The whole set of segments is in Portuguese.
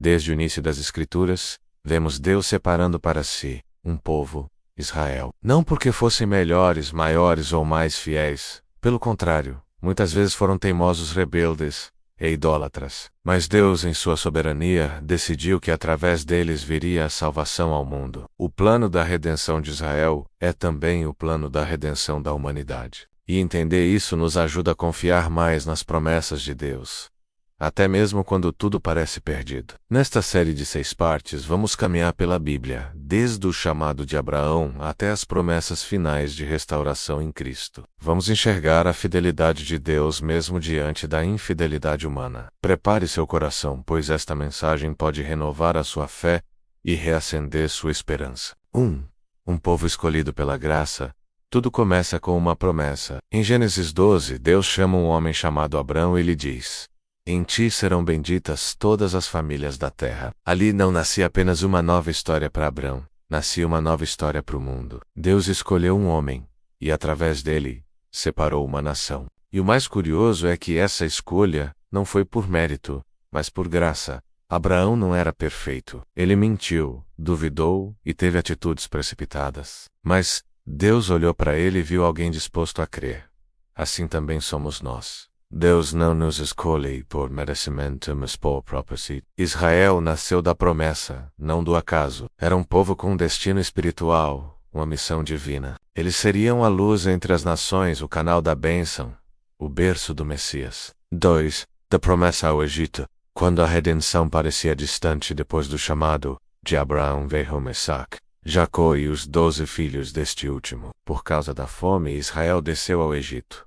Desde o início das Escrituras, vemos Deus separando para si um povo, Israel. Não porque fossem melhores, maiores ou mais fiéis. Pelo contrário, muitas vezes foram teimosos rebeldes e idólatras. Mas Deus, em sua soberania, decidiu que através deles viria a salvação ao mundo. O plano da redenção de Israel é também o plano da redenção da humanidade. E entender isso nos ajuda a confiar mais nas promessas de Deus, até mesmo quando tudo parece perdido. Nesta série de 6 partes, vamos caminhar pela Bíblia, desde o chamado de Abraão até as promessas finais de restauração em Cristo. Vamos enxergar a fidelidade de Deus mesmo diante da infidelidade humana. Prepare seu coração, pois esta mensagem pode renovar a sua fé e reacender sua esperança. 1. Um povo escolhido pela graça. Tudo começa com uma promessa. Em Gênesis 12, Deus chama um homem chamado Abrão e lhe diz: em ti serão benditas todas as famílias da terra. Ali não nascia apenas uma nova história para Abrão, nascia uma nova história para o mundo. Deus escolheu um homem, e através dele, separou uma nação. E o mais curioso é que essa escolha não foi por mérito, mas por graça. Abraão não era perfeito. Ele mentiu, duvidou e teve atitudes precipitadas. Mas Deus olhou para ele e viu alguém disposto a crer. Assim também somos nós. Deus não nos escolhe por merecimento, mas por propósito. Israel nasceu da promessa, não do acaso. Era um povo com um destino espiritual, uma missão divina. Eles seriam a luz entre as nações, o canal da bênção, o berço do Messias. 2. Da promessa ao Egito. Quando a redenção parecia distante depois do chamado, de Abraão veio Mesaque, Jacó e os 12 filhos deste último. Por causa da fome, Israel desceu ao Egito.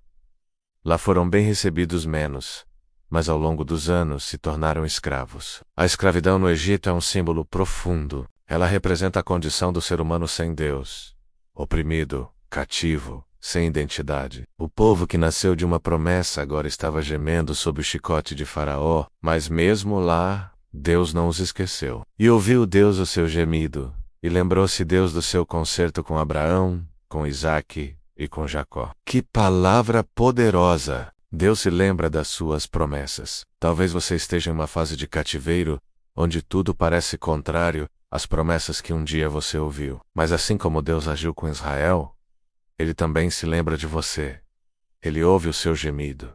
Lá foram bem recebidos menos, mas ao longo dos anos se tornaram escravos. A escravidão no Egito é um símbolo profundo. Ela representa a condição do ser humano sem Deus, oprimido, cativo, sem identidade. O povo que nasceu de uma promessa agora estava gemendo sob o chicote de Faraó, mas mesmo lá, Deus não os esqueceu. E ouviu Deus o seu gemido, e lembrou-se Deus do seu concerto com Abraão, com Isaque e com Jacó. Que palavra poderosa! Deus se lembra das suas promessas. Talvez você esteja em uma fase de cativeiro, onde tudo parece contrário às promessas que um dia você ouviu. Mas assim como Deus agiu com Israel, Ele também se lembra de você. Ele ouve o seu gemido.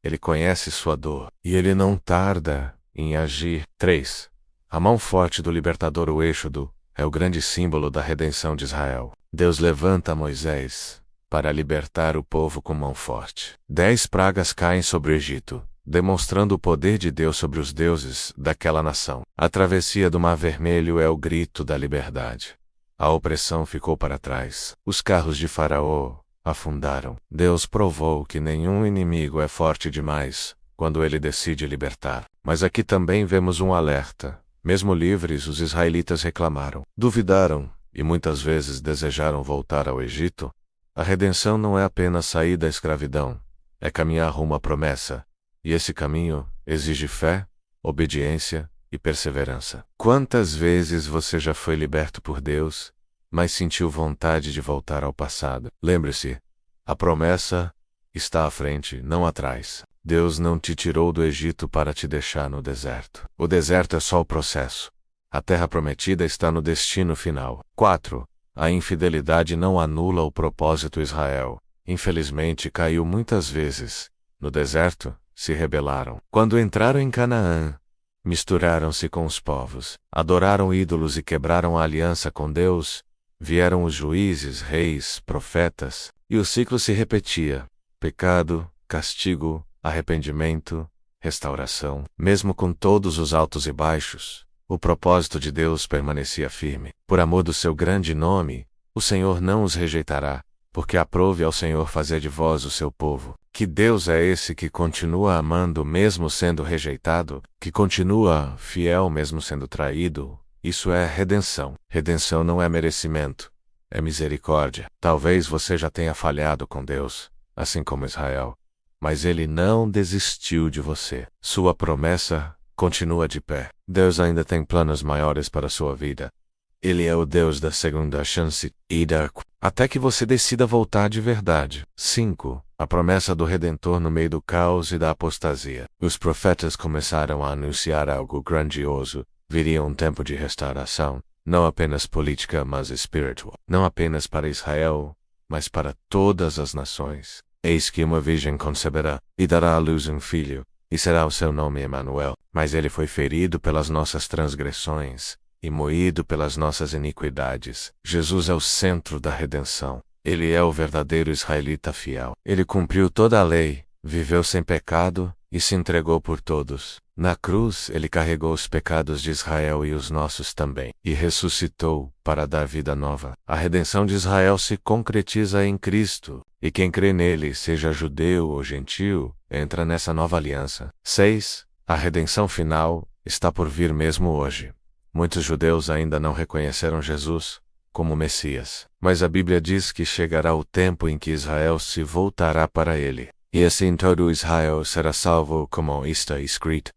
Ele conhece sua dor. E Ele não tarda em agir. 3. A mão forte do libertador, o Êxodo, é o grande símbolo da redenção de Israel. Deus levanta Moisés para libertar o povo com mão forte. 10 pragas caem sobre o Egito, demonstrando o poder de Deus sobre os deuses daquela nação. A travessia do Mar Vermelho é o grito da liberdade. A opressão ficou para trás. Os carros de Faraó afundaram. Deus provou que nenhum inimigo é forte demais quando ele decide libertar. Mas aqui também vemos um alerta. Mesmo livres, os israelitas reclamaram, duvidaram e muitas vezes desejaram voltar ao Egito. A redenção não é apenas sair da escravidão, é caminhar rumo à promessa. E esse caminho exige fé, obediência e perseverança. Quantas vezes você já foi liberto por Deus, mas sentiu vontade de voltar ao passado? Lembre-se, a promessa está à frente, não atrás. Deus não te tirou do Egito para te deixar no deserto. O deserto é só o processo. A terra prometida está no destino final. 4. A infidelidade não anula o propósito. Israel, infelizmente, caiu muitas vezes. No deserto, se rebelaram. Quando entraram em Canaã, misturaram-se com os povos, adoraram ídolos e quebraram a aliança com Deus. Vieram os juízes, reis, profetas, e o ciclo se repetia. Pecado, castigo, arrependimento, restauração. Mesmo com todos os altos e baixos, o propósito de Deus permanecia firme. Por amor do seu grande nome, o Senhor não os rejeitará, porque aprove ao Senhor fazer de vós o seu povo. Que Deus é esse que continua amando mesmo sendo rejeitado, que continua fiel mesmo sendo traído? Isso é redenção. Redenção não é merecimento, é misericórdia. Talvez você já tenha falhado com Deus, assim como Israel. Mas Ele não desistiu de você. Sua promessa continua de pé. Deus ainda tem planos maiores para a sua vida. Ele é o Deus da segunda chance e até que você decida voltar de verdade. 5. A promessa do Redentor no meio do caos e da apostasia. Os profetas começaram a anunciar algo grandioso. Viria um tempo de restauração, não apenas política, mas espiritual. Não apenas para Israel, mas para todas as nações. Eis que uma virgem conceberá, e dará à luz um filho, e será o seu nome Emanuel. Mas ele foi ferido pelas nossas transgressões, e moído pelas nossas iniquidades. Jesus é o centro da redenção. Ele é o verdadeiro israelita fiel. Ele cumpriu toda a lei, viveu sem pecado, e se entregou por todos. Na cruz, ele carregou os pecados de Israel e os nossos também, e ressuscitou para dar vida nova. A redenção de Israel se concretiza em Cristo, e quem crê nele, seja judeu ou gentil, entra nessa nova aliança. 6. A redenção final está por vir mesmo hoje. Muitos judeus ainda não reconheceram Jesus como Messias, mas a Bíblia diz que chegará o tempo em que Israel se voltará para ele. E assim todo Israel será salvo, como está escrito.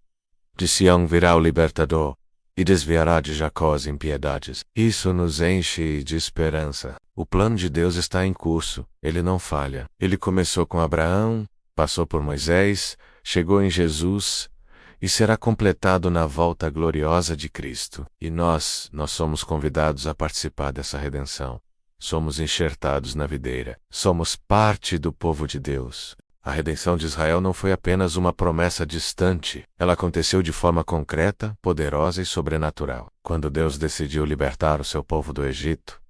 De Sião virá o libertador, e desviará de Jacó as impiedades. Isso nos enche de esperança. O plano de Deus está em curso, ele não falha. Ele começou com Abraão, passou por Moisés, chegou em Jesus, e será completado na volta gloriosa de Cristo. E nós somos convidados a participar dessa redenção. Somos enxertados na videira. Somos parte do povo de Deus. A redenção de Israel não foi apenas uma promessa distante. Ela aconteceu de forma concreta, poderosa e sobrenatural. Quando Deus decidiu libertar o seu povo do Egito,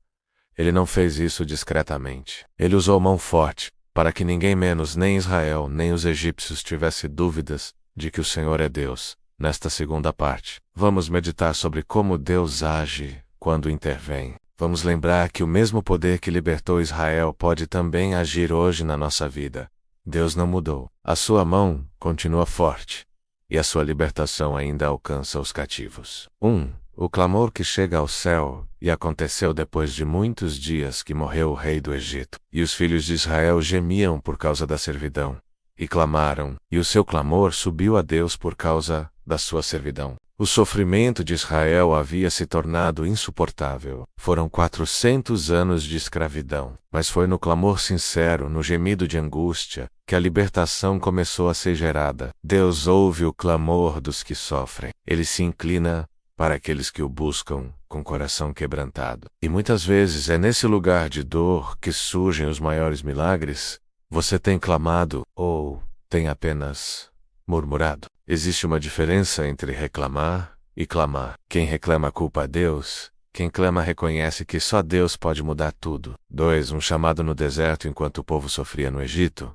ele não fez isso discretamente. Ele usou mão forte, para que ninguém menos, nem Israel, nem os egípcios tivesse dúvidas de que o Senhor é Deus. Nesta segunda parte, vamos meditar sobre como Deus age quando intervém. Vamos lembrar que o mesmo poder que libertou Israel pode também agir hoje na nossa vida. Deus não mudou. A sua mão continua forte, e a sua libertação ainda alcança os cativos. 1. O clamor que chega ao céu, e aconteceu depois de muitos dias que morreu o rei do Egito. E os filhos de Israel gemiam por causa da servidão, e clamaram, e o seu clamor subiu a Deus por causa da sua servidão. O sofrimento de Israel havia se tornado insuportável. Foram 400 anos de escravidão, mas foi no clamor sincero, no gemido de angústia, que a libertação começou a ser gerada. Deus ouve o clamor dos que sofrem. Ele se inclina para aqueles que o buscam com coração quebrantado. E muitas vezes é nesse lugar de dor que surgem os maiores milagres. Você tem clamado ou tem apenas murmurado? Existe uma diferença entre reclamar e clamar. Quem reclama culpa a Deus, quem clama reconhece que só Deus pode mudar tudo. 2. Um chamado no deserto enquanto o povo sofria no Egito.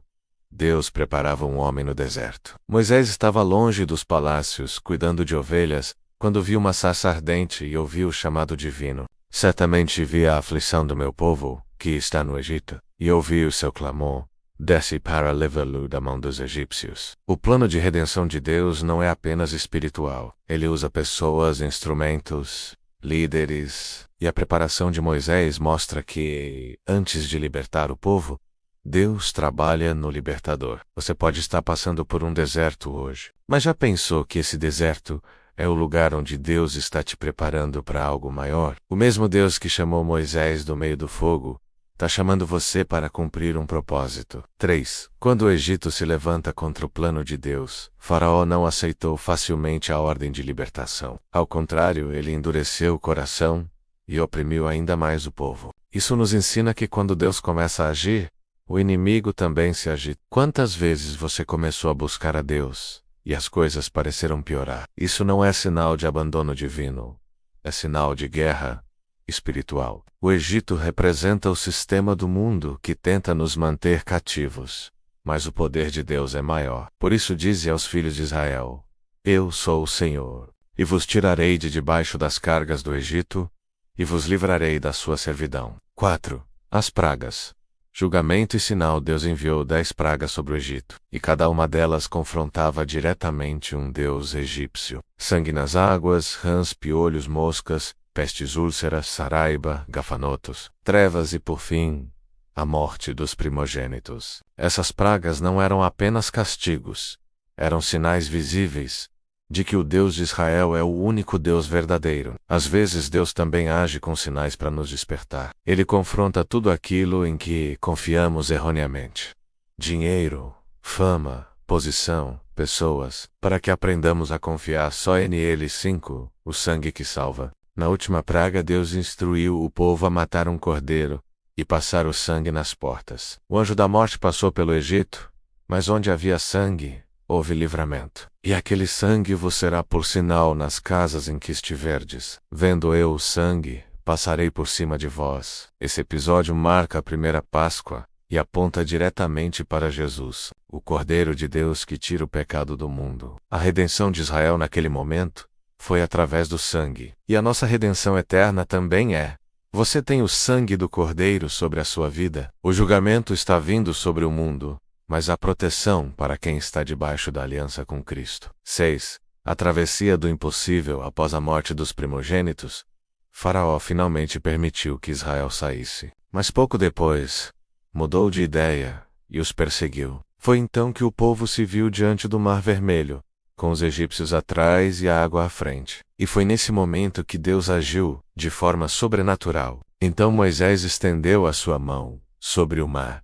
Deus preparava um homem no deserto. Moisés estava longe dos palácios, cuidando de ovelhas, quando viu uma sarça ardente e ouviu o chamado divino. Certamente vi a aflição do meu povo, que está no Egito, e ouvi o seu clamor. Desce para livrar-lo da mão dos egípcios. O plano de redenção de Deus não é apenas espiritual. Ele usa pessoas, instrumentos, líderes, e a preparação de Moisés mostra que, antes de libertar o povo, Deus trabalha no libertador. Você pode estar passando por um deserto hoje, mas já pensou que esse deserto é o lugar onde Deus está te preparando para algo maior? O mesmo Deus que chamou Moisés do meio do fogo está chamando você para cumprir um propósito. 3. Quando o Egito se levanta contra o plano de Deus, Faraó não aceitou facilmente a ordem de libertação. Ao contrário, ele endureceu o coração e oprimiu ainda mais o povo. Isso nos ensina que quando Deus começa a agir, o inimigo também se agita. Quantas vezes você começou a buscar a Deus e as coisas pareceram piorar? Isso não é sinal de abandono divino, é sinal de guerra espiritual. O Egito representa o sistema do mundo que tenta nos manter cativos, mas o poder de Deus é maior. Por isso dize aos filhos de Israel: Eu sou o Senhor, e vos tirarei de debaixo das cargas do Egito, e vos livrarei da sua servidão. 4. As pragas. Julgamento e sinal. Deus enviou 10 pragas sobre o Egito, e cada uma delas confrontava diretamente um deus egípcio. Sangue nas águas, rãs, piolhos, moscas, pestes, úlceras, saraiba, gafanhotos, trevas e, por fim, a morte dos primogênitos. Essas pragas não eram apenas castigos, eram sinais visíveis de que o Deus de Israel é o único Deus verdadeiro. Às vezes Deus também age com sinais para nos despertar. Ele confronta tudo aquilo em que confiamos erroneamente: dinheiro, fama, posição, pessoas, para que aprendamos a confiar só em Ele. 5. o sangue que salva. Na última praga, Deus instruiu o povo a matar um cordeiro e passar o sangue nas portas. O anjo da morte passou pelo Egito, mas onde havia sangue, houve livramento. E aquele sangue vos será por sinal nas casas em que estiverdes. Vendo eu o sangue, passarei por cima de vós. Esse episódio marca a primeira Páscoa e aponta diretamente para Jesus, o Cordeiro de Deus que tira o pecado do mundo. A redenção de Israel naquele momento foi através do sangue. E a nossa redenção eterna também é. Você tem o sangue do Cordeiro sobre a sua vida. O julgamento está vindo sobre o mundo, mas há proteção para quem está debaixo da aliança com Cristo. 6. A travessia do impossível após a morte dos primogênitos. Faraó finalmente permitiu que Israel saísse. Mas pouco depois, mudou de ideia e os perseguiu. Foi então que o povo se viu diante do Mar Vermelho, com os egípcios atrás e a água à frente. E foi nesse momento que Deus agiu, de forma sobrenatural. Então Moisés estendeu a sua mão sobre o mar,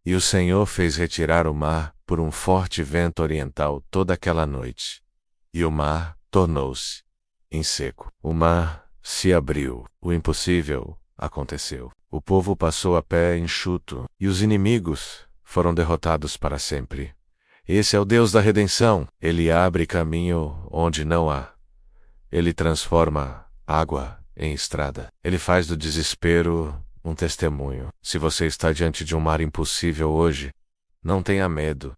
e o Senhor fez retirar o mar por um forte vento oriental toda aquela noite. E o mar tornou-se em seco. O mar se abriu. O impossível aconteceu. O povo passou a pé enxuto, e os inimigos foram derrotados para sempre. Esse é o Deus da redenção. Ele abre caminho onde não há. Ele transforma água em estrada. Ele faz do desespero um testemunho. Se você está diante de um mar impossível hoje, não tenha medo.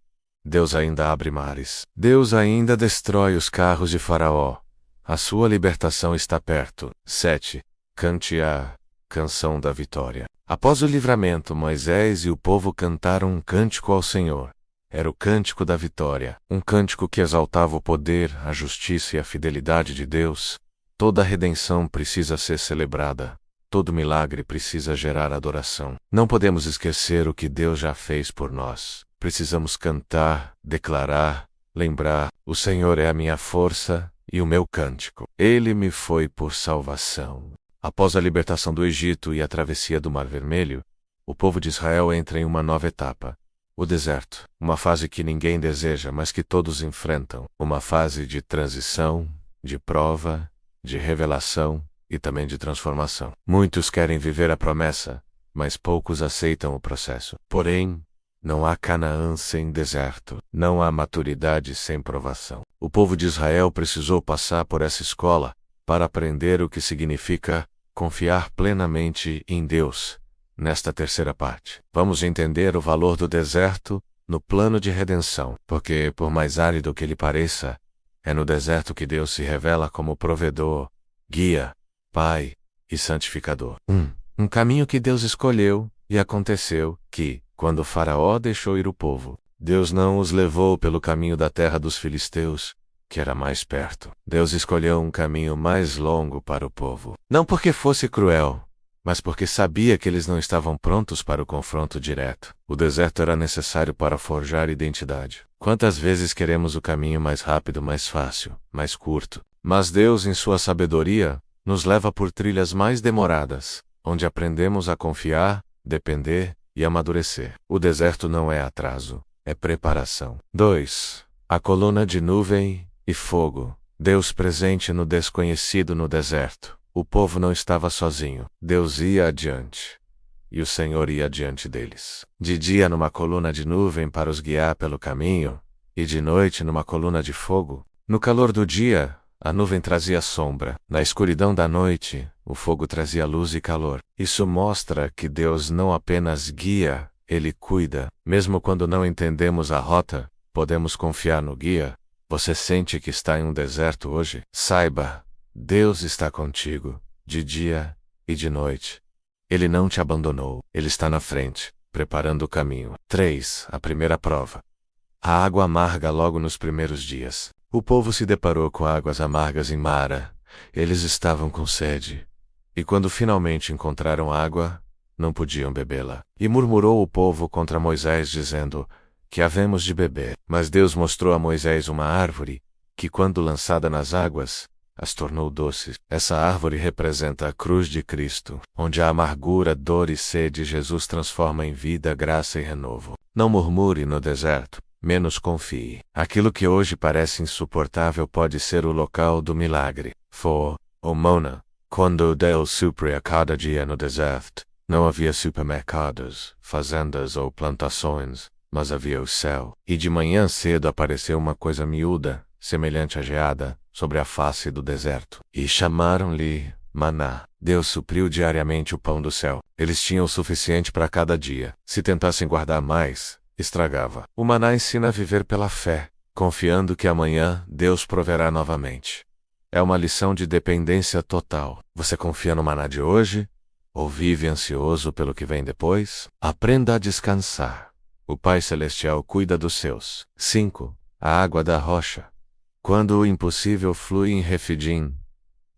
Deus ainda abre mares. Deus ainda destrói os carros de Faraó. A sua libertação está perto. 7. Cante a canção da vitória. Após o livramento, Moisés e o povo cantaram um cântico ao Senhor. Era o cântico da vitória, um cântico que exaltava o poder, a justiça e a fidelidade de Deus. Toda redenção precisa ser celebrada. Todo milagre precisa gerar adoração. Não podemos esquecer o que Deus já fez por nós. Precisamos cantar, declarar, lembrar: o Senhor é a minha força e o meu cântico. Ele me foi por salvação. Após a libertação do Egito e a travessia do Mar Vermelho, o povo de Israel entra em uma nova etapa. O deserto, uma fase que ninguém deseja, mas que todos enfrentam. Uma fase de transição, de prova, de revelação e também de transformação. Muitos querem viver a promessa, mas poucos aceitam o processo. Porém, não há Canaã sem deserto. Não há maturidade sem provação. O povo de Israel precisou passar por essa escola para aprender o que significa confiar plenamente em Deus. Nesta terceira parte, vamos entender o valor do deserto no plano de redenção, porque, por mais árido que ele pareça, é no deserto que Deus se revela como provedor, guia, pai e santificador. Um caminho que Deus escolheu, e aconteceu que, quando o Faraó deixou ir o povo, Deus não os levou pelo caminho da terra dos filisteus, que era mais perto. Deus escolheu um caminho mais longo para o povo. Não porque fosse cruel, mas porque sabia que eles não estavam prontos para o confronto direto. O deserto era necessário para forjar identidade. Quantas vezes queremos o caminho mais rápido, mais fácil, mais curto? Mas Deus, em sua sabedoria, nos leva por trilhas mais demoradas, onde aprendemos a confiar, depender e amadurecer. O deserto não é atraso, é preparação. 2. A coluna de nuvem e fogo. Deus presente no desconhecido no deserto. O povo não estava sozinho. Deus ia adiante, e o Senhor ia adiante deles. De dia numa coluna de nuvem para os guiar pelo caminho, e de noite numa coluna de fogo. No calor do dia, a nuvem trazia sombra. Na escuridão da noite, o fogo trazia luz e calor. Isso mostra que Deus não apenas guia, Ele cuida. Mesmo quando não entendemos a rota, podemos confiar no guia. Você sente que está em um deserto hoje? Saiba, Deus está contigo, de dia e de noite. Ele não te abandonou. Ele está na frente, preparando o caminho. 3. A primeira prova. A água amarga logo nos primeiros dias. O povo se deparou com águas amargas em Mara. Eles estavam com sede. E quando finalmente encontraram água, não podiam bebê-la. E murmurou o povo contra Moisés, dizendo: que havemos de beber. Mas Deus mostrou a Moisés uma árvore, que quando lançada nas águas, as tornou doces. Essa árvore representa a cruz de Cristo, onde a amargura, dor e sede Jesus transforma em vida, graça e renovo. Não murmure no deserto, menos confie. Aquilo que hoje parece insuportável pode ser o local do milagre. O Mona, quando Deus supre a cada dia no deserto, não havia supermercados, fazendas ou plantações, mas havia o céu. E de manhã cedo apareceu uma coisa miúda, semelhante à geada, sobre a face do deserto. E chamaram-lhe Maná. Deus supriu diariamente o pão do céu. Eles tinham o suficiente para cada dia. Se tentassem guardar mais, estragava. O maná ensina a viver pela fé, confiando que amanhã Deus proverá novamente. É uma lição de dependência total. Você confia no maná de hoje? Ou vive ansioso pelo que vem depois? Aprenda a descansar. O Pai Celestial cuida dos seus. 5. A água da rocha. Quando o impossível flui em Refidim,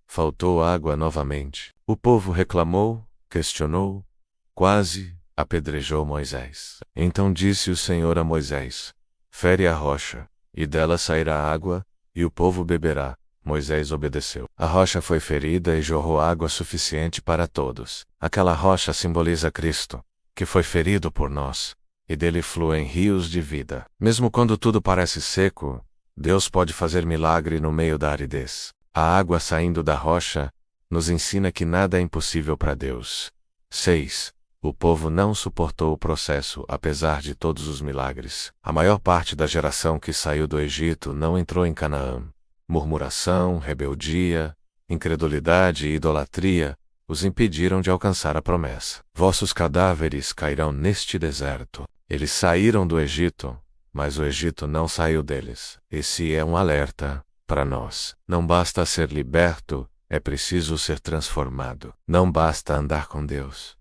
faltou água novamente. O povo reclamou, questionou, quase apedrejou Moisés. Então disse o Senhor a Moisés: fere a rocha, e dela sairá água, e o povo beberá. Moisés obedeceu. A rocha foi ferida e jorrou água suficiente para todos. Aquela rocha simboliza Cristo, que foi ferido por nós, e dele fluem rios de vida. Mesmo quando tudo parece seco, Deus pode fazer milagre no meio da aridez. A água saindo da rocha nos ensina que nada é impossível para Deus. 6. O povo não suportou o processo, apesar de todos os milagres. A maior parte da geração que saiu do Egito não entrou em Canaã. Murmuração, rebeldia, incredulidade e idolatria os impediram de alcançar a promessa. Vossos cadáveres cairão neste deserto. Eles saíram do Egito, mas o Egito não saiu deles. Esse é um alerta para nós. Não basta ser liberto, é preciso ser transformado. Não basta andar com Deus.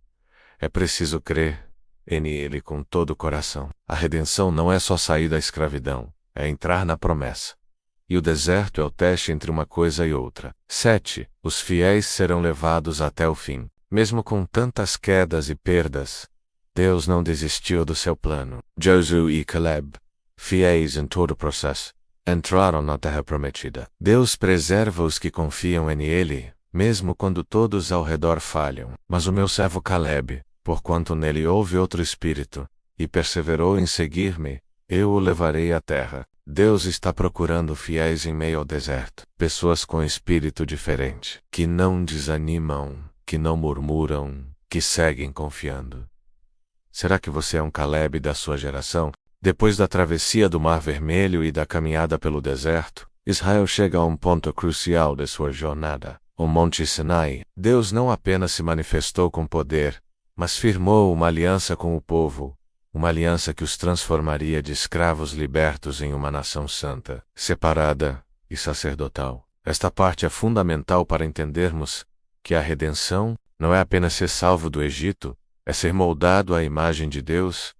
É preciso crer nele com todo o coração. A redenção não é só sair da escravidão, é entrar na promessa. E o deserto é o teste entre uma coisa e outra. 7. Os fiéis serão levados até o fim. Mesmo com tantas quedas e perdas, Deus não desistiu do seu plano. Josué e Caleb, fiéis em todo o processo, entraram na terra prometida. Deus preserva os que confiam nele, mesmo quando todos ao redor falham. Mas o meu servo Caleb, porquanto nele houve outro espírito, e perseverou em seguir-me, eu o levarei à terra. Deus está procurando fiéis em meio ao deserto. Pessoas com espírito diferente, que não desanimam, que não murmuram, que seguem confiando. Será que você é um Caleb da sua geração? Depois da travessia do Mar Vermelho e da caminhada pelo deserto, Israel chega a um ponto crucial de sua jornada. O Monte Sinai. Deus não apenas se manifestou com poder, mas firmou uma aliança com o povo. Uma aliança que os transformaria de escravos libertos em uma nação santa, separada e sacerdotal. Esta parte é fundamental para entendermos que a redenção não é apenas ser salvo do Egito, é ser moldado à imagem de Deus,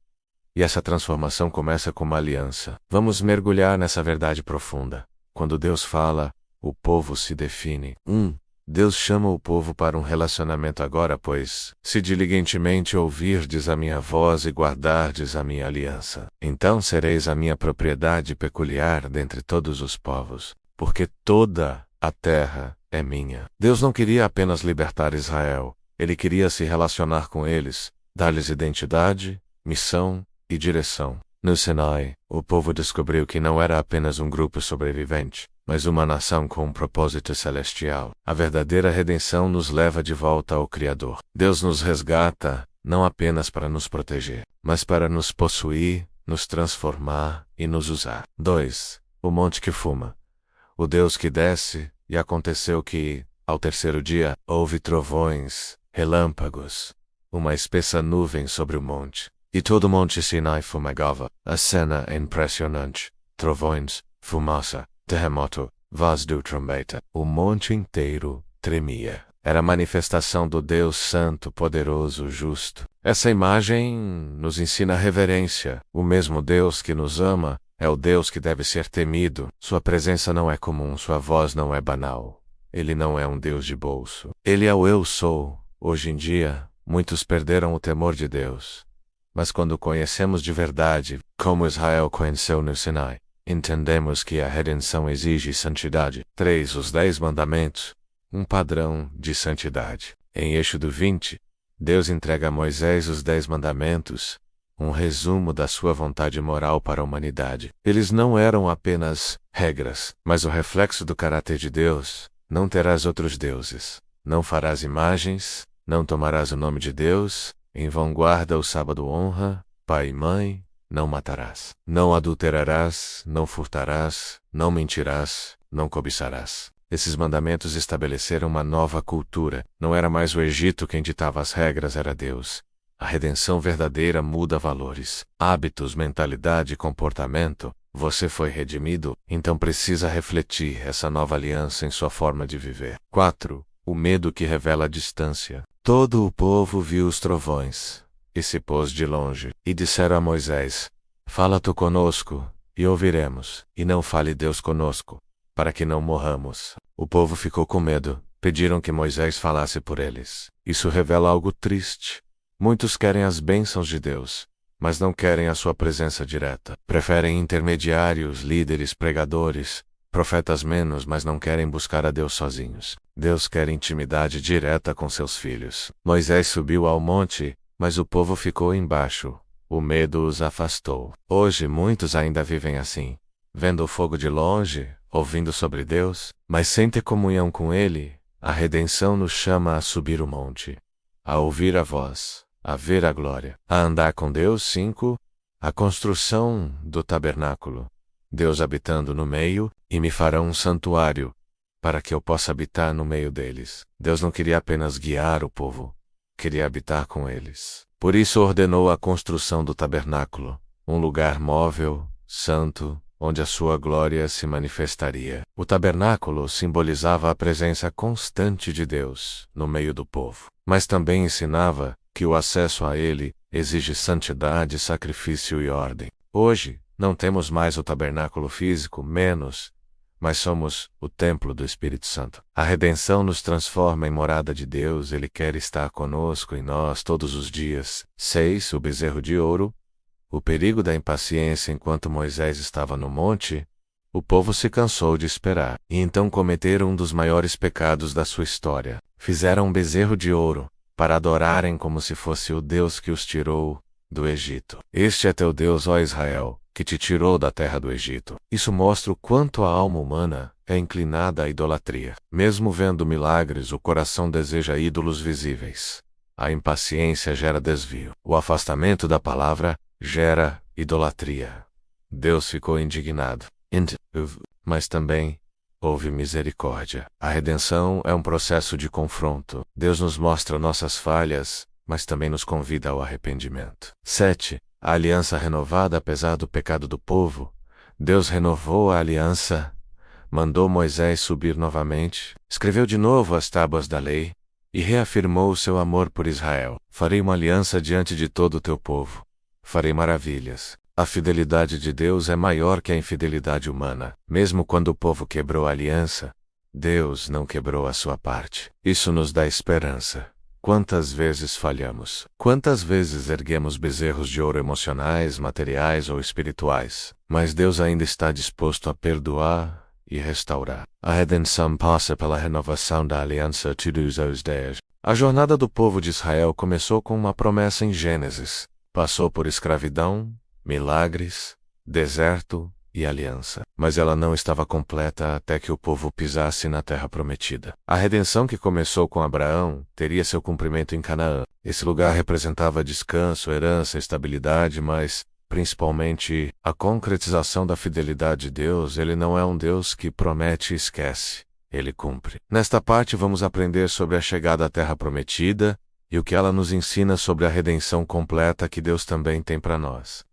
e essa transformação começa com uma aliança. Vamos mergulhar nessa verdade profunda. Quando Deus fala, o povo se define. 1. Deus chama o povo para um relacionamento agora, pois, se diligentemente ouvirdes a minha voz e guardardes a minha aliança, então sereis a minha propriedade peculiar dentre todos os povos, porque toda a terra é minha. Deus não queria apenas libertar Israel, ele queria se relacionar com eles, dar-lhes identidade, missão e direção. No Sinai, o povo descobriu que não era apenas um grupo sobrevivente, mas uma nação com um propósito celestial. A verdadeira redenção nos leva de volta ao Criador. Deus nos resgata, não apenas para nos proteger, mas para nos possuir, nos transformar e nos usar. 2. O monte que fuma. O Deus que desce, e aconteceu que, ao terceiro dia, houve trovões, relâmpagos, uma espessa nuvem sobre o monte. E todo o monte Sinai fumegava. A cena é impressionante. Trovões, fumaça, terremoto, voz do trombeta. O monte inteiro tremia. Era a manifestação do Deus Santo, poderoso, justo. Essa imagem nos ensina reverência. O mesmo Deus que nos ama é o Deus que deve ser temido. Sua presença não é comum, sua voz não é banal. Ele não é um Deus de bolso. Ele é o eu sou. Hoje em dia, muitos perderam o temor de Deus. Mas quando conhecemos de verdade, como Israel conheceu no Sinai, entendemos que a redenção exige santidade. 3. Os 10 mandamentos. Um padrão de santidade. Em Êxodo 20, Deus entrega a Moisés os 10 mandamentos, um resumo da sua vontade moral para a humanidade. Eles não eram apenas regras, mas o reflexo do caráter de Deus. Não terás outros deuses. Não farás imagens, não tomarás o nome de Deus, em vão guarda o sábado honra, pai e mãe, não matarás. Não adulterarás, não furtarás, não mentirás, não cobiçarás. Esses mandamentos estabeleceram uma nova cultura. Não era mais o Egito quem ditava as regras, era Deus. A redenção verdadeira muda valores, hábitos, mentalidade e comportamento. Você foi redimido, então precisa refletir essa nova aliança em sua forma de viver. 4. O medo que revela a distância. Todo o povo viu os trovões, e se pôs de longe, e disseram a Moisés: Fala tu conosco, e ouviremos, e não fale Deus conosco, para que não morramos. O povo ficou com medo, pediram que Moisés falasse por eles. Isso revela algo triste. Muitos querem as bênçãos de Deus, mas não querem a sua presença direta. Preferem intermediários, líderes, pregadores, profetas menos, mas não querem buscar a Deus sozinhos. Deus quer intimidade direta com seus filhos. Moisés subiu ao monte, mas o povo ficou embaixo. O medo os afastou. Hoje muitos ainda vivem assim, vendo o fogo de longe, ouvindo sobre Deus, mas sem ter comunhão com Ele. A redenção nos chama a subir o monte, a ouvir a voz, a ver a glória, a andar com Deus. 5. A construção do tabernáculo. Deus habitando no meio, e me fará um santuário, para que eu possa habitar no meio deles. Deus não queria apenas guiar o povo, queria habitar com eles. Por isso ordenou a construção do tabernáculo, um lugar móvel, santo, onde a sua glória se manifestaria. O tabernáculo simbolizava a presença constante de Deus no meio do povo, mas também ensinava que o acesso a Ele exige santidade, sacrifício e ordem. Hoje, não temos mais o tabernáculo físico, mas somos o templo do Espírito Santo. A redenção nos transforma em morada de Deus. Ele quer estar conosco em nós todos os dias. 6. O bezerro de ouro. O perigo da impaciência. Enquanto Moisés estava no monte, o povo se cansou de esperar, e então cometeram um dos maiores pecados da sua história. Fizeram um bezerro de ouro, para adorarem como se fosse o Deus que os tirou do Egito. Este é teu Deus, ó Israel, que te tirou da terra do Egito. Isso mostra o quanto a alma humana é inclinada à idolatria. Mesmo vendo milagres, o coração deseja ídolos visíveis. A impaciência gera desvio. O afastamento da palavra gera idolatria. Deus ficou indignado. Mas também houve misericórdia. A redenção é um processo de confronto. Deus nos mostra nossas falhas, mas também nos convida ao arrependimento. 7. A aliança renovada. Apesar do pecado do povo, Deus renovou a aliança, mandou Moisés subir novamente, escreveu de novo as tábuas da lei e reafirmou o seu amor por Israel. Farei uma aliança diante de todo o teu povo. Farei maravilhas. A fidelidade de Deus é maior que a infidelidade humana. Mesmo quando o povo quebrou a aliança, Deus não quebrou a sua parte. Isso nos dá esperança. Quantas vezes falhamos? Quantas vezes erguemos bezerros de ouro emocionais, materiais ou espirituais? Mas Deus ainda está disposto a perdoar e restaurar. A redenção passa pela renovação da aliança todos os dias. A jornada do povo de Israel começou com uma promessa em Gênesis. Passou por escravidão, milagres, deserto e aliança. Mas ela não estava completa até que o povo pisasse na terra prometida. A redenção que começou com Abraão teria seu cumprimento em Canaã. Esse lugar representava descanso, herança, estabilidade, mas, principalmente, a concretização da fidelidade de Deus. Ele não é um Deus que promete e esquece. Ele cumpre. Nesta parte vamos aprender sobre a chegada à terra prometida e o que ela nos ensina sobre a redenção completa que Deus também tem para nós.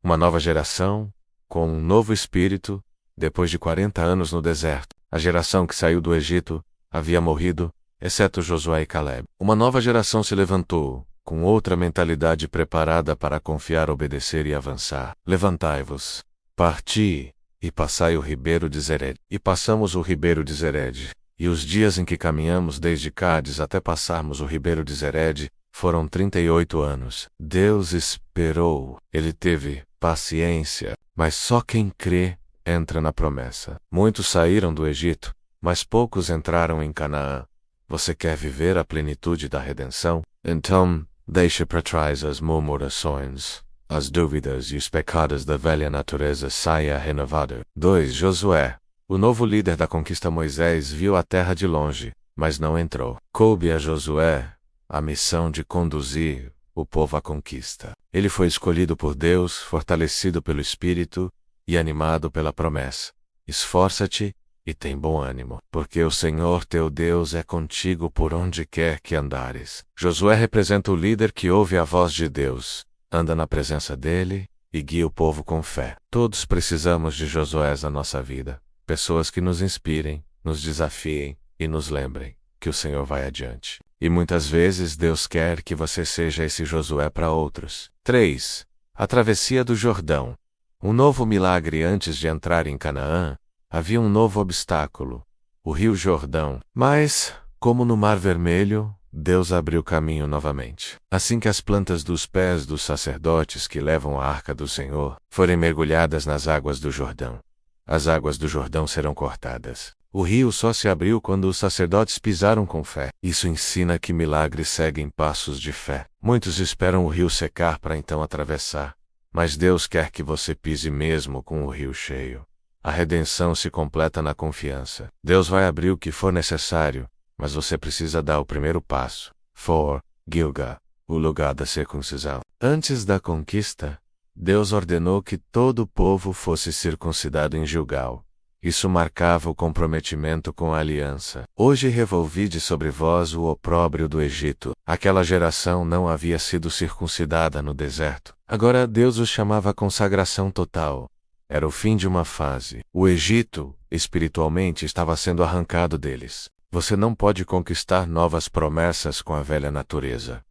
Uma nova geração, com um novo espírito, depois de 40 anos no deserto. A geração que saiu do Egito havia morrido, exceto Josué e Caleb. Uma nova geração se levantou, com outra mentalidade preparada para confiar, obedecer e avançar. Levantai-vos, parti, e passai o ribeiro de Zered. E passamos o ribeiro de Zered. E os dias em que caminhamos desde Cádiz até passarmos o ribeiro de Zered foram 38 anos. Deus esperou. Ele teve paciência. Mas só quem crê entra na promessa. Muitos saíram do Egito, mas poucos entraram em Canaã. Você quer viver a plenitude da redenção? Então, deixe para trás as murmurações, as dúvidas e os pecados da velha natureza. Saia renovado. 2. Josué. O novo líder da conquista Moisés viu a terra de longe, mas não entrou. Coube a Josué a missão de conduzir o povo à conquista. Ele foi escolhido por Deus, fortalecido pelo Espírito e animado pela promessa. Esforça-te e tem bom ânimo, porque o Senhor teu Deus é contigo por onde quer que andares. Josué representa o líder que ouve a voz de Deus, anda na presença dele e guia o povo com fé. Todos precisamos de Josués na nossa vida, pessoas que nos inspirem, nos desafiem e nos lembrem que o Senhor vai adiante. E muitas vezes Deus quer que você seja esse Josué para outros. 3. A travessia do Jordão. Um novo milagre antes de entrar em Canaã. Havia um novo obstáculo, o rio Jordão. Mas, como no Mar Vermelho, Deus abriu caminho novamente. Assim que as plantas dos pés dos sacerdotes que levam a arca do Senhor forem mergulhadas nas águas do Jordão, as águas do Jordão serão cortadas. O rio só se abriu quando os sacerdotes pisaram com fé. Isso ensina que milagres seguem passos de fé. Muitos esperam o rio secar para então atravessar, mas Deus quer que você pise mesmo com o rio cheio. A redenção se completa na confiança. Deus vai abrir o que for necessário, mas você precisa dar o primeiro passo. 4. Gilgal, o lugar da circuncisão. Antes da conquista, Deus ordenou que todo o povo fosse circuncidado em Gilgal. Isso marcava o comprometimento com a aliança. Hoje revolvide sobre vós o opróbrio do Egito. Aquela geração não havia sido circuncidada no deserto. Agora Deus os chamava à consagração total. Era o fim de uma fase. O Egito, espiritualmente, estava sendo arrancado deles. Você não pode conquistar novas promessas com a velha natureza.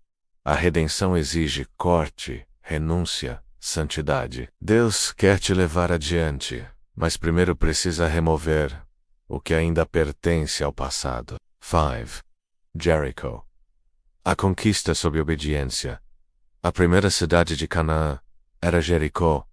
A redenção exige corte, renúncia, santidade. Deus quer te levar adiante, mas primeiro precisa remover o que ainda pertence ao passado. 5. Jericho. A conquista sob obediência. A primeira cidade de Canaã era Jericó,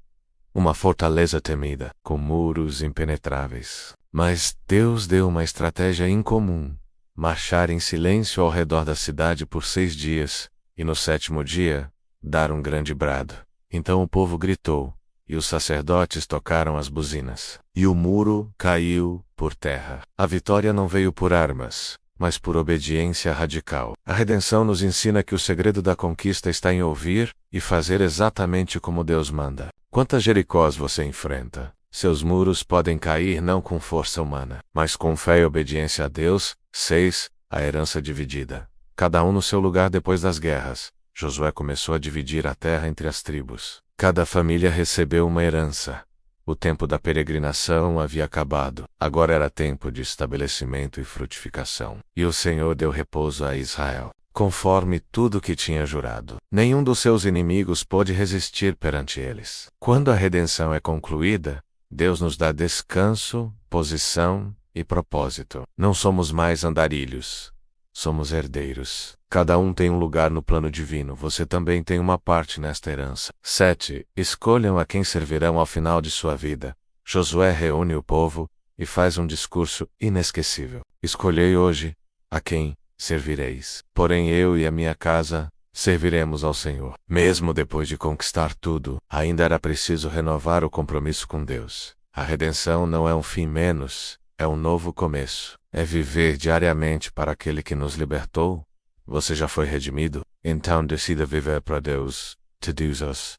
uma fortaleza temida, com muros impenetráveis. Mas Deus deu uma estratégia incomum: marchar em silêncio ao redor da cidade por 6 dias, e no 7º dia, dar um grande brado. Então o povo gritou, e os sacerdotes tocaram as buzinas. E o muro caiu por terra. A vitória não veio por armas, mas por obediência radical. A redenção nos ensina que o segredo da conquista está em ouvir e fazer exatamente como Deus manda. Quantas Jericós você enfrenta? Seus muros podem cair não com força humana, mas com fé e obediência a Deus. 6. A herança dividida. Cada um no seu lugar depois das guerras. Josué começou a dividir a terra entre as tribos. Cada família recebeu uma herança. O tempo da peregrinação havia acabado. Agora era tempo de estabelecimento e frutificação. E o Senhor deu repouso a Israel, conforme tudo que tinha jurado. Nenhum dos seus inimigos pôde resistir perante eles. Quando a redenção é concluída, Deus nos dá descanso, posição e propósito. Não somos mais andarilhos. Somos herdeiros. Cada um tem um lugar no plano divino. Você também tem uma parte nesta herança. 7. Escolham a quem servirão ao final de sua vida. Josué reúne o povo e faz um discurso inesquecível. Escolhei hoje a quem servireis. Porém eu e a minha casa serviremos ao Senhor. Mesmo depois de conquistar tudo, ainda era preciso renovar o compromisso com Deus. A redenção não é um fim menos, é um novo começo. É viver diariamente para aquele que nos libertou. Você já foi redimido? Então decida viver para Deus. To Jesus.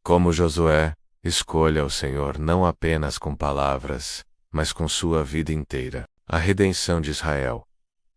Como Josué, escolha o Senhor não apenas com palavras, mas com sua vida inteira. A redenção de Israel.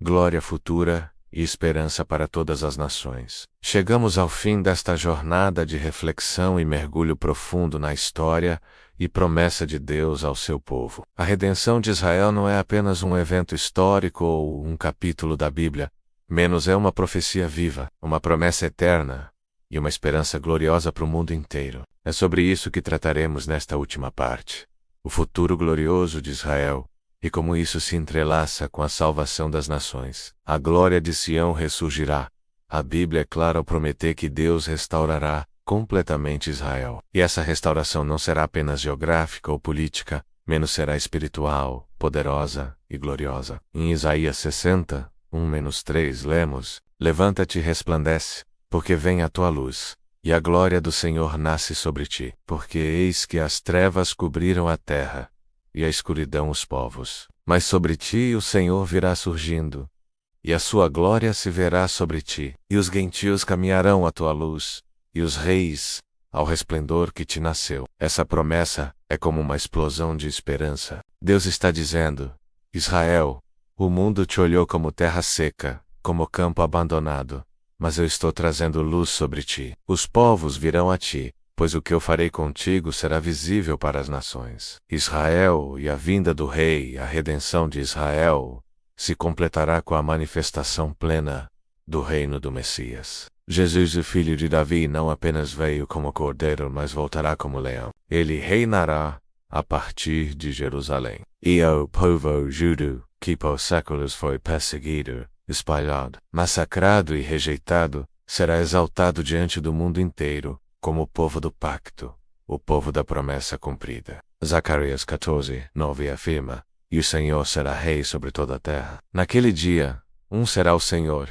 Glória futura e esperança para todas as nações. Chegamos ao fim desta jornada de reflexão e mergulho profundo na história e promessa de Deus ao seu povo. A redenção de Israel não é apenas um evento histórico ou um capítulo da Bíblia, menos é uma profecia viva, uma promessa eterna e uma esperança gloriosa para o mundo inteiro. É sobre isso que trataremos nesta última parte. O futuro glorioso de Israel e como isso se entrelaça com a salvação das nações. A glória de Sião ressurgirá. A Bíblia é clara ao prometer que Deus restaurará completamente Israel. E essa restauração não será apenas geográfica ou política, menos será espiritual, poderosa e gloriosa. Em Isaías 60, 1-3 lemos: Levanta-te e resplandece, porque vem a tua luz, e a glória do Senhor nasce sobre ti. Porque eis que as trevas cobriram a terra, e a escuridão os povos. Mas sobre ti o Senhor virá surgindo, e a sua glória se verá sobre ti, e os gentios caminharão à tua luz, e os reis ao resplendor que te nasceu. Essa promessa é como uma explosão de esperança. Deus está dizendo: Israel, o mundo te olhou como terra seca, como campo abandonado, mas eu estou trazendo luz sobre ti. Os povos virão a ti, pois o que eu farei contigo será visível para as nações. Israel e a vinda do rei, a redenção de Israel, se completará com a manifestação plena do reino do Messias. Jesus, o filho de Davi, não apenas veio como cordeiro, mas voltará como leão. Ele reinará a partir de Jerusalém. E o povo judeu, que por séculos foi perseguido, espalhado, massacrado e rejeitado, será exaltado diante do mundo inteiro, como o povo do pacto, o povo da promessa cumprida. Zacarias 14:9 afirma: E o Senhor será rei sobre toda a terra. Naquele dia, um será o Senhor,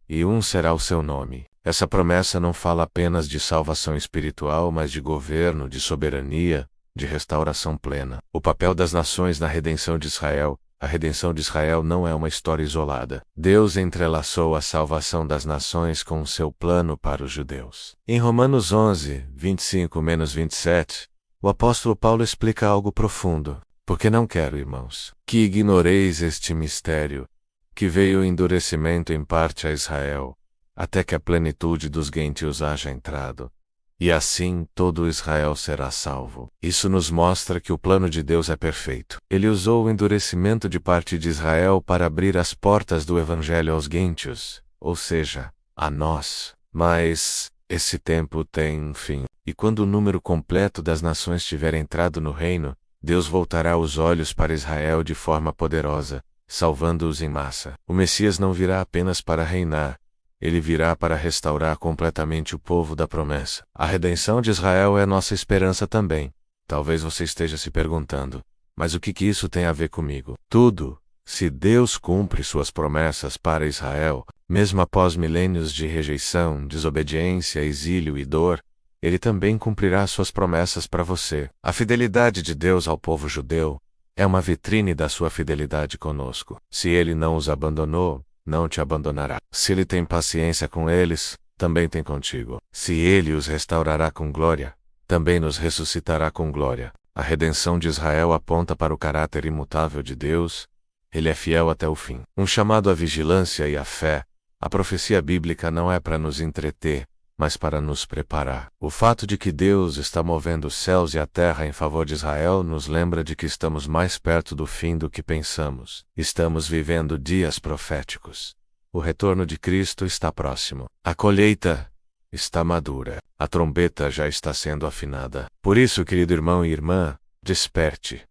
e um será o seu nome. Essa promessa não fala apenas de salvação espiritual, mas de governo, de soberania, de restauração plena. O papel das nações na redenção de Israel. A redenção de Israel não é uma história isolada. Deus entrelaçou a salvação das nações com o seu plano para os judeus. Em Romanos 11:25-27, o apóstolo Paulo explica algo profundo. Porque não quero, irmãos, que ignoreis este mistério, que veio o endurecimento em parte a Israel, até que a plenitude dos gentios haja entrado. E assim todo Israel será salvo. Isso nos mostra que o plano de Deus é perfeito. Ele usou o endurecimento de parte de Israel para abrir as portas do Evangelho aos gentios, ou seja, a nós. Mas esse tempo tem um fim. E quando o número completo das nações tiver entrado no reino, Deus voltará os olhos para Israel de forma poderosa, salvando-os em massa. O Messias não virá apenas para reinar. Ele virá para restaurar completamente o povo da promessa. A redenção de Israel é nossa esperança também. Talvez você esteja se perguntando: mas o que isso tem a ver comigo? Tudo. Se Deus cumpre suas promessas para Israel, mesmo após milênios de rejeição, desobediência, exílio e dor, Ele também cumprirá suas promessas para você. A fidelidade de Deus ao povo judeu é uma vitrine da sua fidelidade conosco. Se Ele não os abandonou, não te abandonará. Se Ele tem paciência com eles, também tem contigo. Se Ele os restaurará com glória, também nos ressuscitará com glória. A redenção de Israel aponta para o caráter imutável de Deus. Ele é fiel até o fim. Um chamado à vigilância e à fé. A profecia bíblica não é para nos entreter, mas para nos preparar. O fato de que Deus está movendo os céus e a terra em favor de Israel nos lembra de que estamos mais perto do fim do que pensamos. Estamos vivendo dias proféticos. O retorno de Cristo está próximo. A colheita está madura. A trombeta já está sendo afinada. Por isso, querido irmão e irmã, desperte.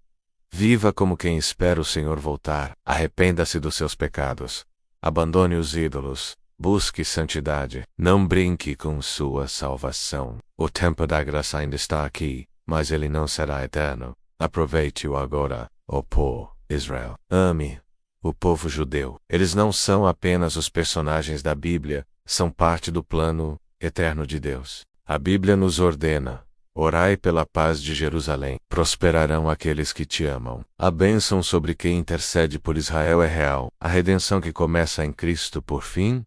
Viva como quem espera o Senhor voltar. Arrependa-se dos seus pecados. Abandone os ídolos. Busque santidade. Não brinque com sua salvação. O tempo da graça ainda está aqui, mas ele não será eterno. Aproveite-o agora, ó povo Israel. Ame o povo judeu. Eles não são apenas os personagens da Bíblia, são parte do plano eterno de Deus. A Bíblia nos ordena: orai pela paz de Jerusalém. Prosperarão aqueles que te amam. A bênção sobre quem intercede por Israel é real. A redenção que começa em Cristo por fim.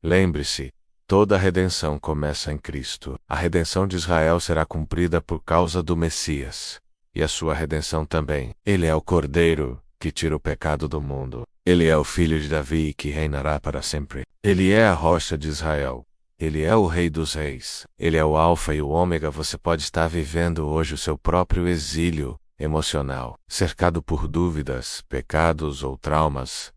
Lembre-se, toda a redenção começa em Cristo. A redenção de Israel será cumprida por causa do Messias. E a sua redenção também. Ele é o Cordeiro que tira o pecado do mundo. Ele é o Filho de Davi que reinará para sempre. Ele é a rocha de Israel. Ele é o Rei dos Reis. Ele é o Alfa e o Ômega. Você pode estar vivendo hoje o seu próprio exílio emocional, cercado por dúvidas, pecados ou traumas.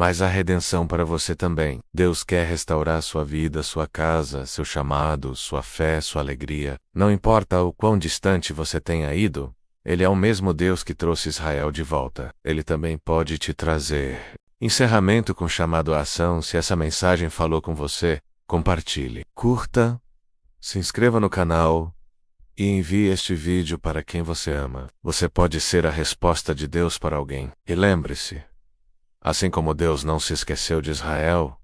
Mas há redenção para você também. Deus quer restaurar sua vida, sua casa, seu chamado, sua fé, sua alegria. Não importa o quão distante você tenha ido, Ele é o mesmo Deus que trouxe Israel de volta. Ele também pode te trazer. Encerramento com chamado à ação. Se essa mensagem falou com você, compartilhe. Curta, se inscreva no canal e envie este vídeo para quem você ama. Você pode ser a resposta de Deus para alguém. E lembre-se, assim como Deus não se esqueceu de Israel,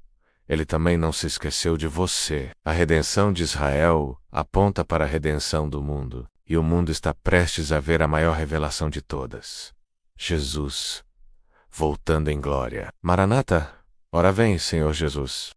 Ele também não se esqueceu de você. A redenção de Israel aponta para a redenção do mundo. e o mundo está prestes a ver a maior revelação de todas. Jesus, voltando em glória. Maranata, ora vem, Senhor Jesus.